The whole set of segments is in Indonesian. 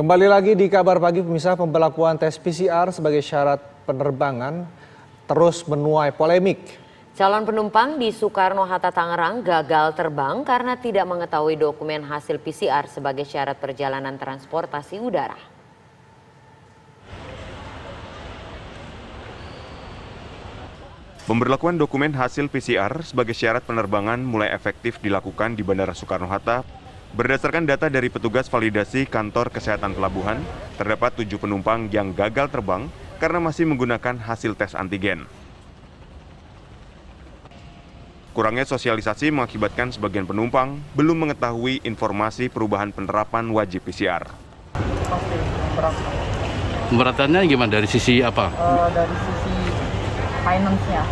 Kembali lagi di Kabar Pagi, pemirsa, pemberlakuan tes PCR sebagai syarat penerbangan terus menuai polemik. Calon penumpang di Soekarno-Hatta Tangerang gagal terbang karena tidak mengetahui dokumen hasil PCR sebagai syarat perjalanan transportasi udara. Pemberlakuan dokumen hasil PCR sebagai syarat penerbangan mulai efektif dilakukan di Bandara Soekarno-Hatta. Berdasarkan data dari petugas validasi Kantor Kesehatan Pelabuhan, terdapat 7 penumpang yang gagal terbang karena masih menggunakan hasil tes antigen. Kurangnya sosialisasi mengakibatkan sebagian penumpang belum mengetahui informasi perubahan penerapan wajib PCR. Pemberatannya gimana, dari sisi apa? Dari sisi finance-nya.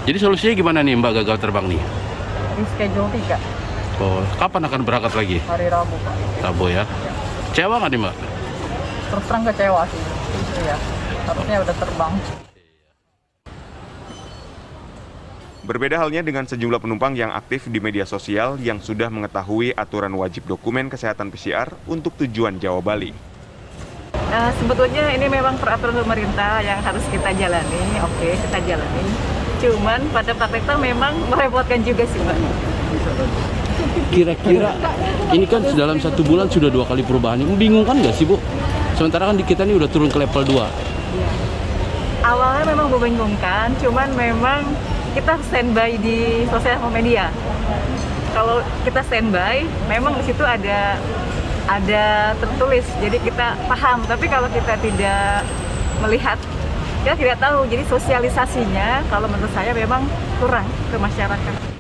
Jadi solusinya gimana nih Mbak gagal terbang nih? Reschedule 3. Oh, kapan akan berangkat lagi? Hari Rabu, Pak. Rabu ya? Kecewa nggak nih Mbak? Terus terang kecewa sih. Iya, harusnya udah terbang. Berbeda halnya dengan sejumlah penumpang yang aktif di media sosial yang sudah mengetahui aturan wajib dokumen kesehatan PCR untuk tujuan Jawa Bali. Sebetulnya ini memang peraturan pemerintah yang harus kita jalani, oke, kita jalani. Cuman pada prakteknya memang merepotkan juga sih, Mbak. Kira-kira ini kan dalam 1 bulan sudah 2 kali perubahan. Membingungkan nggak sih Bu? Sementara kan di kita ini udah turun ke level 2. Awalnya memang membingungkan, cuman memang kita standby di sosial media. Kalau kita standby, memang di situ ada tertulis, jadi kita paham. Tapi kalau kita tidak melihat, kita tidak tahu. Jadi sosialisasinya, kalau menurut saya memang kurang ke masyarakat.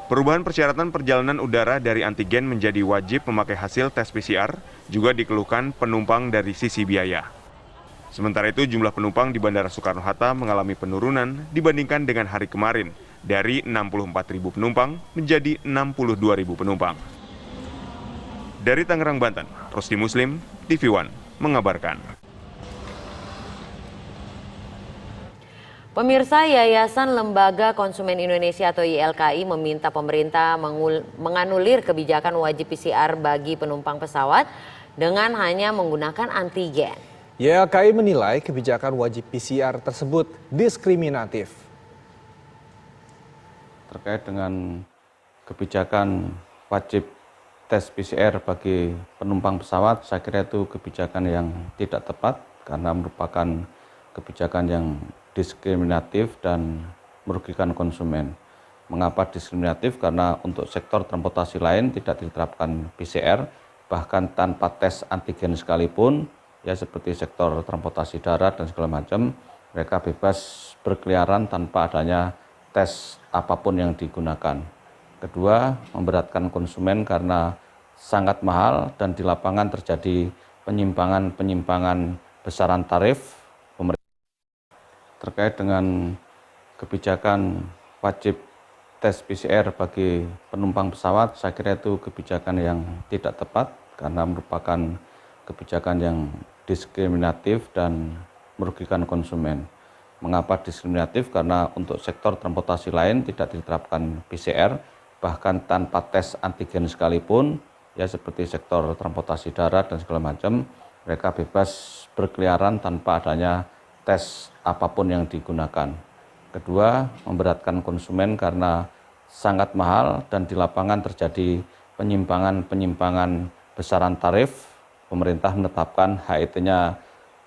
Perubahan persyaratan perjalanan udara dari antigen menjadi wajib memakai hasil tes PCR juga dikeluhkan penumpang dari sisi biaya. Sementara itu, jumlah penumpang di Bandara Soekarno-Hatta mengalami penurunan dibandingkan dengan hari kemarin dari 64.000 penumpang menjadi 62.000 penumpang. Dari Tangerang, Banten, Rusdi Muslim, TV One mengabarkan. Pemirsa, Yayasan Lembaga Konsumen Indonesia atau YLKI meminta pemerintah menganulir kebijakan wajib PCR bagi penumpang pesawat dengan hanya menggunakan antigen. YLKI menilai kebijakan wajib PCR tersebut diskriminatif. Terkait dengan kebijakan wajib tes PCR bagi penumpang pesawat, saya kira itu kebijakan yang tidak tepat karena merupakan kebijakan yang diskriminatif dan merugikan konsumen. Mengapa diskriminatif? Karena untuk sektor transportasi lain tidak diterapkan PCR, bahkan tanpa tes antigen sekalipun, ya seperti sektor transportasi darat dan segala macam, mereka bebas berkeliaran tanpa adanya tes apapun yang digunakan. Kedua, memberatkan konsumen karena sangat mahal dan di lapangan terjadi penyimpangan besaran tarif. Terkait dengan kebijakan wajib tes PCR bagi penumpang pesawat, saya kira itu kebijakan yang tidak tepat karena merupakan kebijakan yang diskriminatif dan merugikan konsumen. Mengapa diskriminatif? Karena untuk sektor transportasi lain tidak diterapkan PCR, bahkan tanpa tes antigen sekalipun, ya seperti sektor transportasi darat dan segala macam, mereka bebas berkeliaran tanpa adanya tes apapun yang digunakan. Kedua, memberatkan konsumen karena sangat mahal dan di lapangan terjadi penyimpangan besaran tarif. Pemerintah menetapkan HET-nya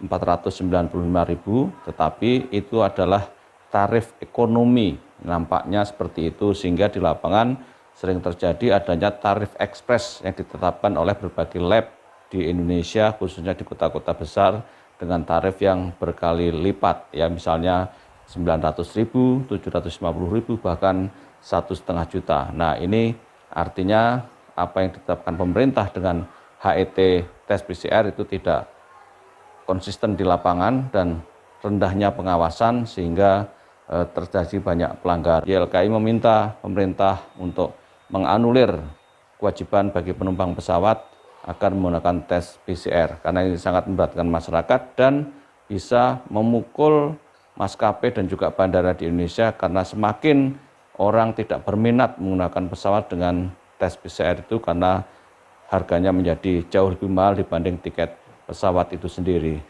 495.000, tetapi itu adalah tarif ekonomi. Nampaknya seperti itu, sehingga di lapangan sering terjadi adanya tarif ekspres yang ditetapkan oleh berbagai lab di Indonesia, khususnya di kota-kota besar, dengan tarif yang berkali lipat, ya misalnya 900.000, 750.000, bahkan 1,5 juta. Nah, ini artinya apa yang ditetapkan pemerintah dengan HET tes PCR itu tidak konsisten di lapangan dan rendahnya pengawasan sehingga terjadi banyak pelanggaran. YLKI meminta pemerintah untuk menganulir kewajiban bagi penumpang pesawat agar menggunakan tes PCR karena ini sangat memberatkan masyarakat dan bisa memukul maskapai dan juga bandara di Indonesia karena semakin orang tidak berminat menggunakan pesawat dengan tes PCR itu karena harganya menjadi jauh lebih mahal dibanding tiket pesawat itu sendiri.